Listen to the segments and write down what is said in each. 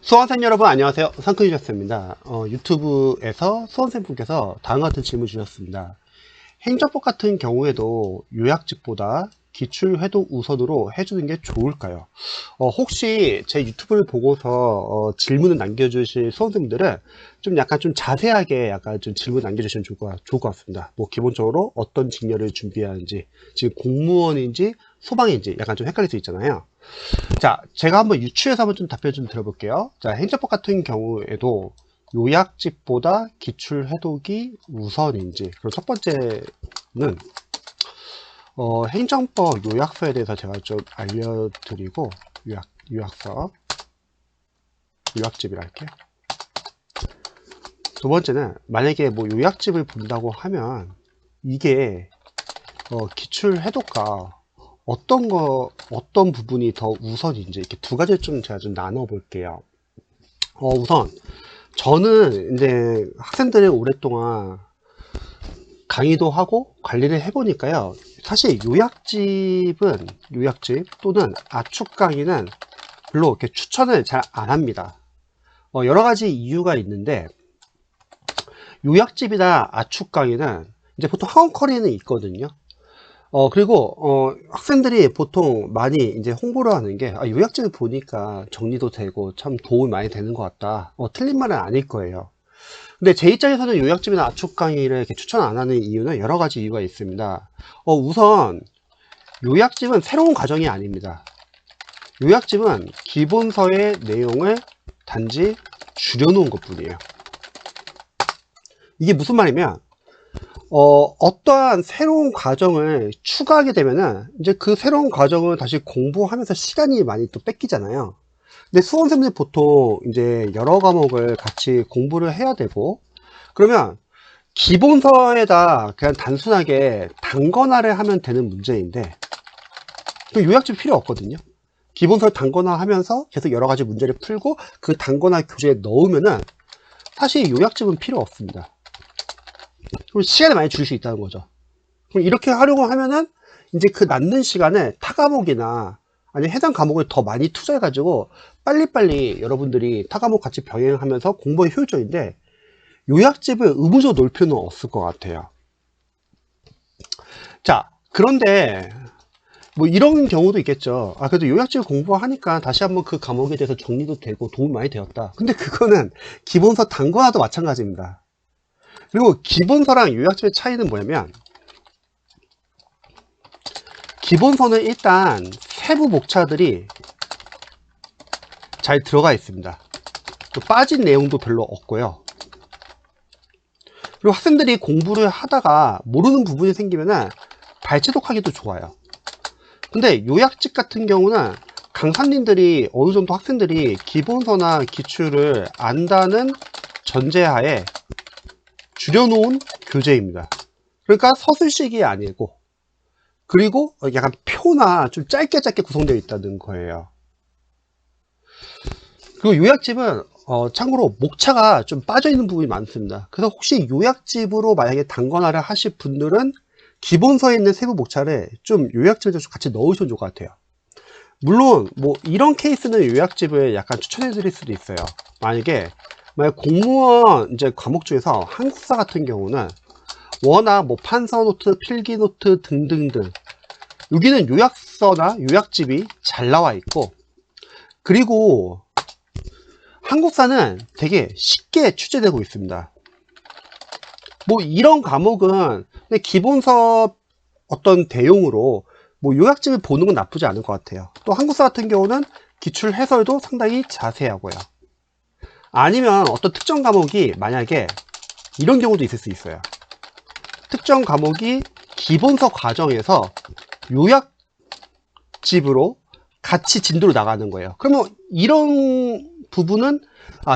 수험생 여러분 안녕하세요. 상크유저스입니다. 유튜브에서 수험생분께서 다음과 같은 질문 주셨습니다. 행정법 같은 경우에도 요약집보다 기출회독 우선으로 해주는 게 좋을까요? 혹시 제 유튜브를 보고서 질문을 남겨주실 수험생분들은 좀 약간 좀 자세하게 약간 좀 질문 남겨주시면 좋을 것 같습니다. 뭐 기본적으로 어떤 직렬을 준비하는지, 지금 공무원인지 소방인지 약간 좀 헷갈릴 수 있잖아요. 자, 제가 한번 유추해서 한번 좀 답변 좀 드려볼게요. 자, 행정법 같은 경우에도 요약집보다 기출해독이 우선인지. 그럼 첫 번째는 행정법 요약서에 대해서 제가 좀 알려드리고 요약서 요약집이라 할게요. 두 번째는 만약에 뭐 요약집을 본다고 하면 이게 기출해독과 어떤 부분이 더 우선인지 이렇게 두 가지를 좀 제가 좀 나눠 볼게요. 우선 저는 이제 학생들을 오랫동안 강의도 하고 관리를 해보니까요. 사실 요약집 또는 압축 강의는 별로 이렇게 추천을 잘 안 합니다. 여러 가지 이유가 있는데, 요약집이나 압축 강의는 이제 보통 학원 커리는 있거든요. 그리고 학생들이 보통 많이 이제 홍보를 하는 게 요약집을 보니까 정리도 되고 참 도움이 많이 되는 것 같다. 틀린 말은 아닐 거예요. 근데 제 입장에서는 요약집이나 압축 강의를 이렇게 추천 안 하는 이유는 여러 가지 이유가 있습니다. 우선 요약집은 새로운 과정이 아닙니다. 요약집은 기본서의 내용을 단지 줄여놓은 것 뿐이에요. 이게 무슨 말이면 어떠한 새로운 과정을 추가하게 되면은 이제 그 새로운 과정을 다시 공부하면서 시간이 많이 또 뺏기잖아요. 근데 수험생들 보통 이제 여러 과목을 같이 공부를 해야 되고, 그러면 기본서에다 그냥 단순하게 단권화를 하면 되는 문제인데 그 요약집 필요 없거든요. 기본서를 단권화 하면서 계속 여러 가지 문제를 풀고 그 단권화 교재에 넣으면은 사실 요약집은 필요 없습니다. 그럼 시간을 많이 줄일 수 있다는 거죠. 그럼 이렇게 하려고 하면은 이제 그 남는 시간을 타 과목이나 아니 해당 과목을 더 많이 투자해 가지고 빨리빨리 여러분들이 타 과목 같이 병행하면서 공부가 효율적인데, 요약집을 의무적으로 놓을 필요는 없을 것 같아요. 자, 그런데 뭐 이런 경우도 있겠죠. 그래도 요약집을 공부하니까 다시 한번 그 과목에 대해서 정리도 되고 도움이 많이 되었다. 근데 그거는 기본서 단권화도 마찬가지입니다. 그리고 기본서랑 요약집의 차이는 뭐냐면, 기본서는 일단 세부 목차들이 잘 들어가 있습니다. 또 빠진 내용도 별로 없고요. 그리고 학생들이 공부를 하다가 모르는 부분이 생기면은 발췌독하기도 좋아요. 근데 요약집 같은 경우는 강사님들이 어느 정도 학생들이 기본서나 기출을 안다는 전제하에 줄여놓은 교재입니다. 그러니까 서술식이 아니고, 그리고 약간 표나 좀 짧게 구성되어 있다는 거예요. 그리고 요약집은 참고로 목차가 좀 빠져있는 부분이 많습니다. 그래서 혹시 요약집으로 만약에 단권화를 하실 분들은 기본서에 있는 세부 목차를 좀 요약집에 좀 같이 넣으시면 좋을 것 같아요. 물론 뭐 이런 케이스는 요약집을 약간 추천해 드릴 수도 있어요. 만약 공무원 이제 과목 중에서 한국사 같은 경우는 워낙 뭐 판서 노트, 필기 노트 등등등 여기는 요약서나 요약집이 잘 나와 있고, 그리고 한국사는 되게 쉽게 출제되고 있습니다. 뭐 이런 과목은 기본서 어떤 대용으로 뭐 요약집을 보는 건 나쁘지 않을 것 같아요. 또 한국사 같은 경우는 기출 해설도 상당히 자세하고요. 아니면 어떤 특정 과목이 만약에 이런 경우도 있을 수 있어요. 특정 과목이 기본서 과정에서 요약집으로 같이 진도를 나가는 거예요. 그러면 이런 부분은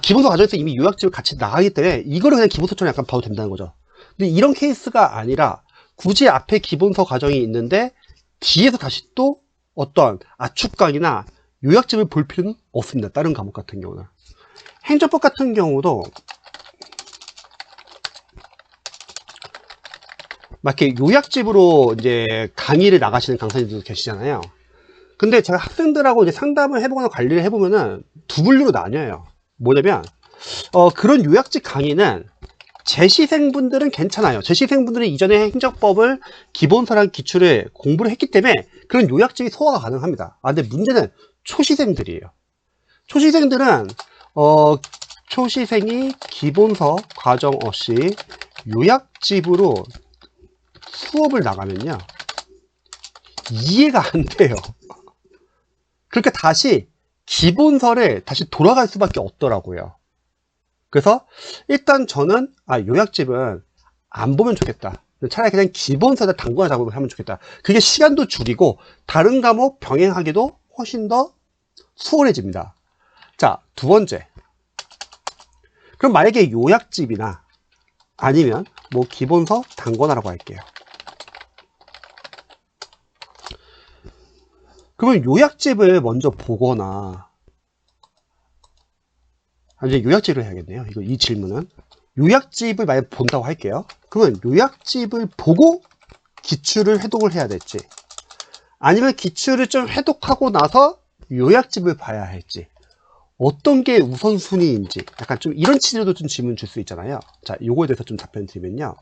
기본서 과정에서 이미 요약집을 같이 나가기 때문에 이거를 그냥 기본서처럼 약간 봐도 된다는 거죠. 근데 이런 케이스가 아니라 굳이 앞에 기본서 과정이 있는데 뒤에서 다시 또 어떤 압축강이나 요약집을 볼 필요는 없습니다. 다른 과목 같은 경우는. 행정법 같은 경우도 막 이렇게 요약집으로 이제 강의를 나가시는 강사님들도 계시잖아요. 근데 제가 학생들하고 이제 상담을 해보거나 관리를 해보면은 두 분류로 나뉘어요. 뭐냐면, 그런 요약집 강의는 재시생분들은 괜찮아요. 재시생분들은 이전에 행정법을 기본서랑 기출을 공부를 했기 때문에 그런 요약집이 소화가 가능합니다. 근데 문제는 초시생들이에요. 초시생들은, 초시생이 기본서 과정 없이 요약집으로 수업을 나가면요, 이해가 안 돼요. 그러니까 다시 기본서를 다시 돌아갈 수밖에 없더라고요. 그래서 일단 저는 요약집은 안 보면 좋겠다. 차라리 그냥 기본서에다 단권을 작업을 하면 좋겠다. 그게 시간도 줄이고 다른 과목 병행하기도 훨씬 더 수월해집니다. 자, 두 번째. 그럼 만약에 요약집이나 아니면 뭐 기본서 단권화라고 할게요. 그러면 요약집을 먼저 보거나, 이제 요약집을 해야겠네요. 이 질문은. 요약집을 만약 본다고 할게요. 그러면 요약집을 보고 기출을 해독을 해야 될지, 아니면 기출을 좀 해독하고 나서 요약집을 봐야 할지, 어떤 게 우선순위인지, 약간 좀 이런 취지로도 좀 질문 줄 수 있잖아요. 자, 요거에 대해서 좀 답변 드리면요.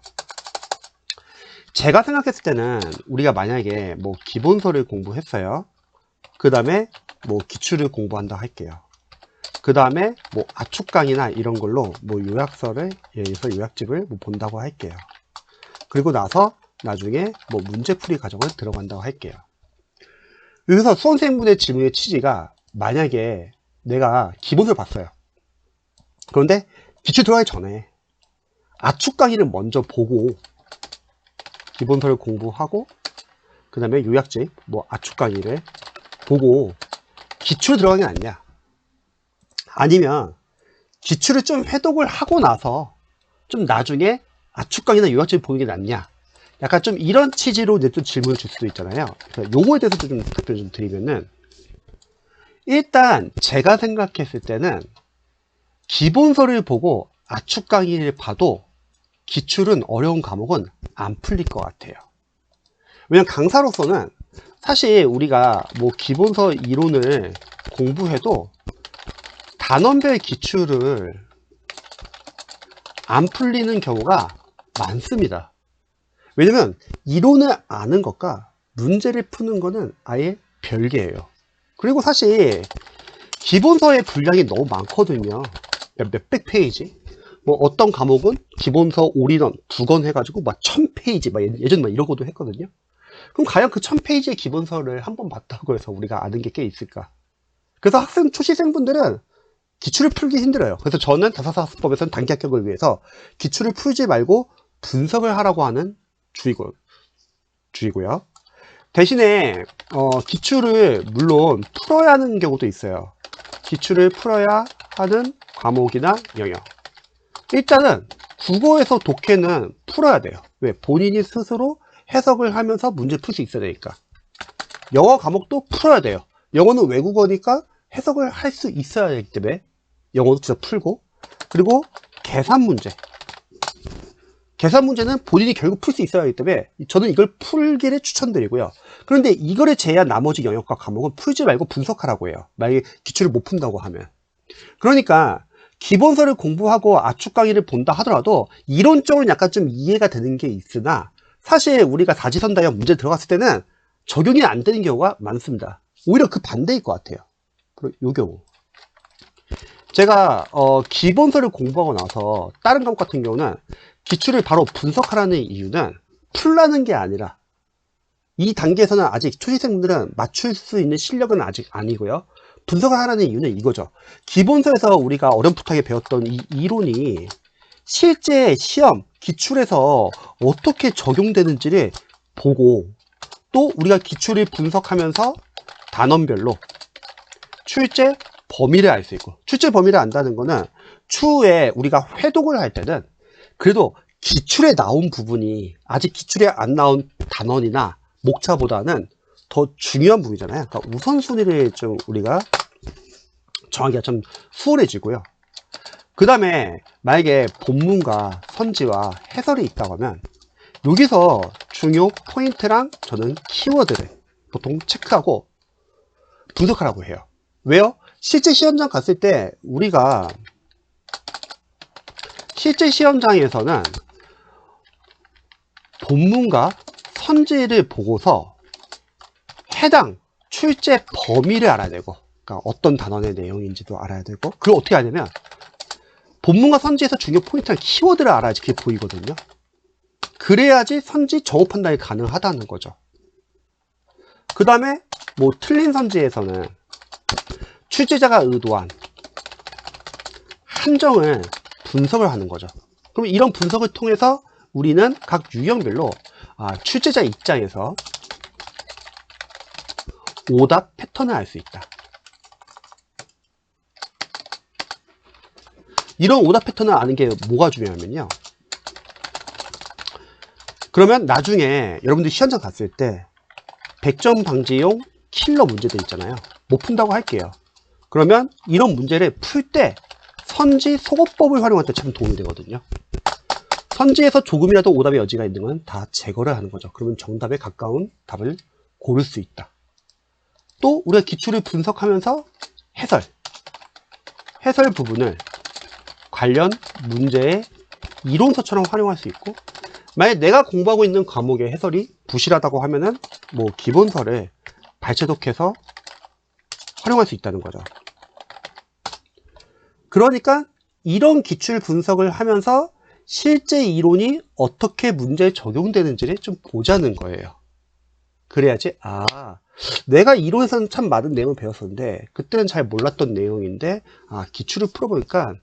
제가 생각했을 때는 우리가 만약에 뭐 기본서를 공부했어요. 그 다음에 뭐 기출을 공부한다 할게요. 그 다음에 뭐 압축강의나 이런 걸로 뭐 요약서를, 예를 들어서 요약집을 뭐 본다고 할게요. 그리고 나서 나중에 뭐 문제풀이 과정을 들어간다고 할게요. 여기서 수험생분의 질문의 취지가, 만약에 내가 기본서를 봤어요. 그런데 기출 들어가기 전에 압축강의를 먼저 보고 기본서를 공부하고 그 다음에 요약집, 뭐 압축강의를 보고 기출 들어가는 게 낫냐, 아니면 기출을 좀 해독을 하고 나서 좀 나중에 압축강의나 요약집을 보는 게 낫냐, 약간 좀 이런 취지로 이제 또 질문을 줄 수도 있잖아요. 그래서 요거에 대해서 좀 답변 좀 드리면은, 일단 제가 생각했을 때는 기본서를 보고 압축강의를 봐도 기출은 어려운 과목은 안 풀릴 것 같아요. 왜냐면 강사로서는 사실 우리가 뭐 기본서 이론을 공부해도 단원별 기출을 안 풀리는 경우가 많습니다. 왜냐면 이론을 아는 것과 문제를 푸는 거는 아예 별개예요. 그리고 사실 기본서의 분량이 너무 많거든요. 몇백 페이지. 뭐 어떤 과목은 기본서 올인원 2권 해가지고 막 1000페이지, 막 예전에 막 이러고도 했거든요. 그럼 과연 그 1000페이지의 기본서를 한 번 봤다고 해서 우리가 아는 게 꽤 있을까? 그래서 초시생분들은 기출을 풀기 힘들어요. 그래서 저는 자사사학습법에서는 단기 합격을 위해서 기출을 풀지 말고 분석을 하라고 하는 주의고요. 대신에 기출을 물론 풀어야 하는 경우도 있어요. 기출을 풀어야 하는 과목이나 영역. 일단은 국어에서 독해는 풀어야 돼요. 왜? 본인이 스스로 해석을 하면서 문제 풀 수 있어야 되니까. 영어 과목도 풀어야 돼요. 영어는 외국어니까 해석을 할 수 있어야 되기 때문에 영어도 진짜 풀고, 그리고 계산 문제는 본인이 결국 풀 수 있어야 하기 때문에 저는 이걸 풀기를 추천드리고요. 그런데 이거를 제외한 나머지 영역과 과목은 풀지 말고 분석하라고 해요. 만약에 기출을 못 푼다고 하면. 그러니까 기본서를 공부하고 압축 강의를 본다 하더라도 이론적으로는 약간 좀 이해가 되는 게 있으나, 사실 우리가 사지선다형 문제 들어갔을 때는 적용이 안 되는 경우가 많습니다. 오히려 그 반대일 것 같아요. 이 경우 제가 기본서를 공부하고 나서 다른 과목 같은 경우는 기출을 바로 분석하라는 이유는 풀라는 게 아니라, 이 단계에서는 아직 초시생분들은 맞출 수 있는 실력은 아직 아니고요. 분석을 하라는 이유는 이거죠. 기본서에서 우리가 어렴풋하게 배웠던 이 이론이 실제 시험 기출에서 어떻게 적용되는지를 보고, 또 우리가 기출을 분석하면서 단원별로 출제 범위를 알 수 있고, 출제 범위를 안다는 거는 추후에 우리가 회독을 할 때는 그래도 기출에 나온 부분이 아직 기출에 안 나온 단원이나 목차보다는 더 중요한 부분이잖아요. 그러니까 우선순위를 좀 우리가 정하기가 좀 수월해지고요. 그 다음에 만약에 본문과 선지와 해설이 있다고 하면 여기서 중요 포인트랑 저는 키워드를 보통 체크하고 분석하라고 해요. 왜요? 실제 시험장 갔을 때 우리가 실제 시험장에서는 본문과 선지를 보고서 해당 출제 범위를 알아야 되고, 그러니까 어떤 단원의 내용인지도 알아야 되고, 그걸 어떻게 하냐면 본문과 선지에서 중요 포인트나 키워드를 알아야지 그게 보이거든요. 그래야지 선지 정오 판단이 가능하다는 거죠. 그 다음에 뭐 틀린 선지에서는 출제자가 의도한 한정을 분석을 하는 거죠. 그럼 이런 분석을 통해서 우리는 각 유형별로 출제자 입장에서 오답 패턴을 알 수 있다. 이런 오답 패턴을 아는 게 뭐가 중요하면요, 그러면 나중에 여러분들이 시험장 갔을 때 100점 방지용 킬러 문제들 있잖아요. 못 푼다고 할게요. 그러면 이런 문제를 풀 때 선지 소거법을 활용할 때 참 도움이 되거든요. 선지에서 조금이라도 오답의 여지가 있는 건 다 제거를 하는 거죠. 그러면 정답에 가까운 답을 고를 수 있다. 또 우리가 기출을 분석하면서 해설 부분을 관련 문제의 이론서처럼 활용할 수 있고, 만약 내가 공부하고 있는 과목의 해설이 부실하다고 하면은 뭐 기본서를 발췌독해서 활용할 수 있다는 거죠. 그러니까 이런 기출 분석을 하면서 실제 이론이 어떻게 문제에 적용되는지를 좀 보자는 거예요. 그래야지 내가 이론에서는 참 많은 내용을 배웠었는데 그때는 잘 몰랐던 내용인데 기출을 풀어보니까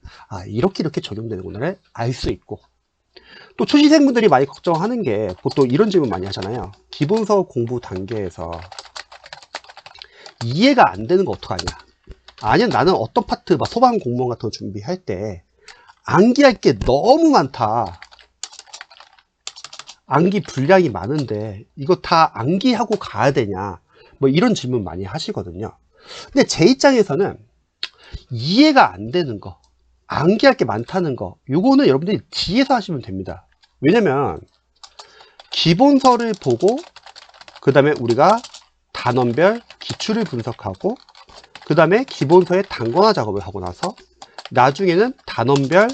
이렇게 적용되는구나를 알 수 있고, 또 초시생분들이 많이 걱정하는 게 보통 이런 질문 많이 하잖아요. 기본서 공부 단계에서 이해가 안 되는 거 어떡하냐, 아니면 나는 어떤 파트 막 소방 공무원 같은 거 준비할 때 암기할 게 너무 많다, 암기 분량이 많은데 이거 다 암기하고 가야 되냐, 뭐 이런 질문 많이 하시거든요. 근데 제 입장에서는 이해가 안 되는 거, 암기할 게 많다는 거, 요거는 여러분들이 뒤에서 하시면 됩니다. 왜냐면 기본서를 보고 그 다음에 우리가 단원별 기출을 분석하고 그 다음에 기본서의 단권화 작업을 하고 나서 나중에는 단원별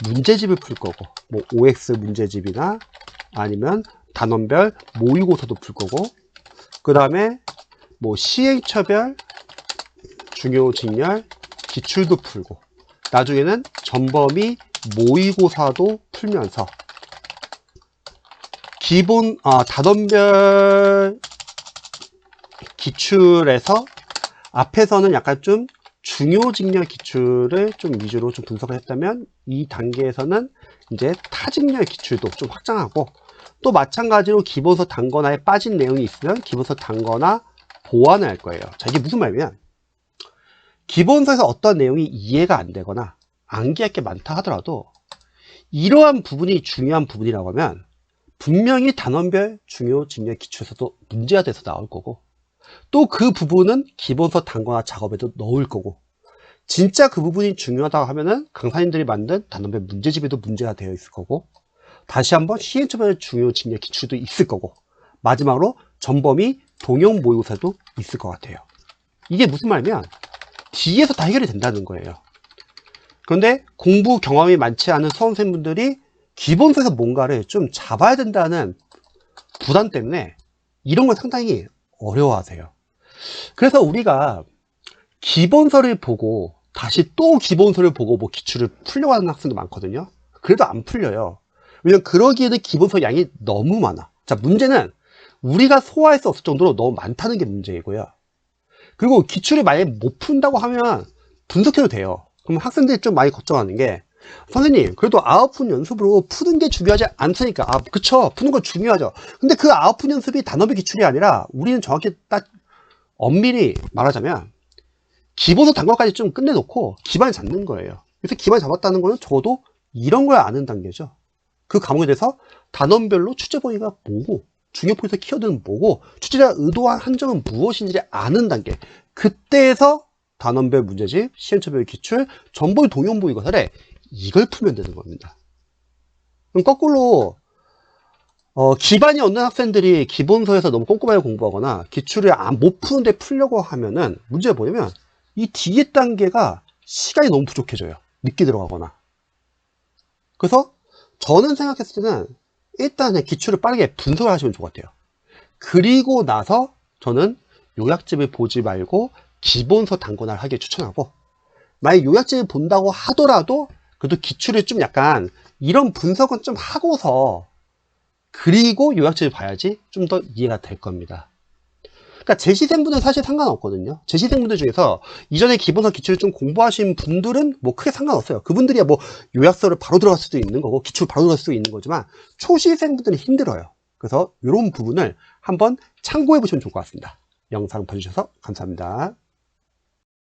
문제집을 풀 거고, 뭐 OX 문제집이나 아니면 단원별 모의고사도 풀 거고, 그 다음에 뭐 시행처별, 중요직렬, 기출도 풀고, 나중에는 전범위 모의고사도 풀면서 기본 단원별 기출에서 앞에서는 약간 좀 중요직렬 기출을 좀 위주로 좀 분석을 했다면 이 단계에서는 이제 타직렬 기출도 좀 확장하고, 또 마찬가지로 기본서 단권화에 빠진 내용이 있으면 기본서 단권화 보완을 할 거예요. 자, 이게 무슨 말이냐면 기본서에서 어떤 내용이 이해가 안 되거나 암기할 게 많다 하더라도 이러한 부분이 중요한 부분이라고 하면 분명히 단원별 중요직렬 기출에서도 문제가 돼서 나올 거고, 또 그 부분은 기본서 단권화 작업에도 넣을 거고, 진짜 그 부분이 중요하다고 하면은 강사님들이 만든 단원별 문제집에도 문제가 되어 있을 거고, 다시 한번 시행처별 중요직렬 기출도 있을 거고, 마지막으로 전범위 동형 모의고사도 있을 것 같아요. 이게 무슨 말이면 뒤에서 다 해결이 된다는 거예요. 그런데 공부 경험이 많지 않은 수험생분들이 기본서에서 뭔가를 좀 잡아야 된다는 부담 때문에 이런 걸 상당히 어려워하세요. 그래서 우리가 기본서를 보고 다시 또 기본서를 보고 뭐 기출을 풀려고 하는 학생도 많거든요. 그래도 안 풀려요. 왜냐면 그러기에는 기본서 양이 너무 많아. 자, 문제는 우리가 소화할 수 없을 정도로 너무 많다는 게 문제이고요. 그리고 기출을 만약에 못 푼다고 하면 분석해도 돼요. 그럼 학생들이 좀 많이 걱정하는 게, 선생님 그래도 9푼 연습으로 푸는 게 중요하지 않습니까? 그쵸, 푸는 건 중요하죠. 근데 그 9푼 연습이 단원별 기출이 아니라 우리는 정확히 딱 엄밀히 말하자면 기본서 단권까지 좀 끝내놓고 기반을 잡는 거예요. 그래서 기반을 잡았다는 거는 적어도 이런 걸 아는 단계죠. 그 과목에 대해서 단원별로 출제 범위가 뭐고, 중요 포인트 키워드는 뭐고, 출제자 의도한 한정은 무엇인지를 아는 단계. 그때에서 단원별 문제집, 시행처별 기출, 전범위 동형 모의고사를 이걸 풀면 되는 겁니다. 그럼 거꾸로 기반이 없는 학생들이 기본서에서 너무 꼼꼼하게 공부하거나 기출을 못 푸는데 풀려고 하면은 문제가 뭐냐면 이 뒤에 단계가 시간이 너무 부족해져요. 늦게 들어가거나. 그래서 저는 생각했을 때는 일단 그냥 기출을 빠르게 분석을 하시면 좋을 것 같아요. 그리고 나서 저는 요약집을 보지 말고 기본서 단권화를 하길 추천하고, 만약 요약집을 본다고 하더라도 그래도 기출을 좀 약간 이런 분석은 좀 하고서 그리고 요약집을 봐야지 좀 더 이해가 될 겁니다. 그러니까 재시생분은 사실 상관없거든요. 재시생분들 중에서 이전에 기본서 기출을 좀 공부하신 분들은 뭐 크게 상관없어요. 그분들이야 뭐 요약서를 바로 들어갈 수도 있는 거고 기출 바로 들어갈 수도 있는 거지만 초시생분들은 힘들어요. 그래서 이런 부분을 한번 참고해 보시면 좋을 것 같습니다. 영상 봐주셔서 감사합니다.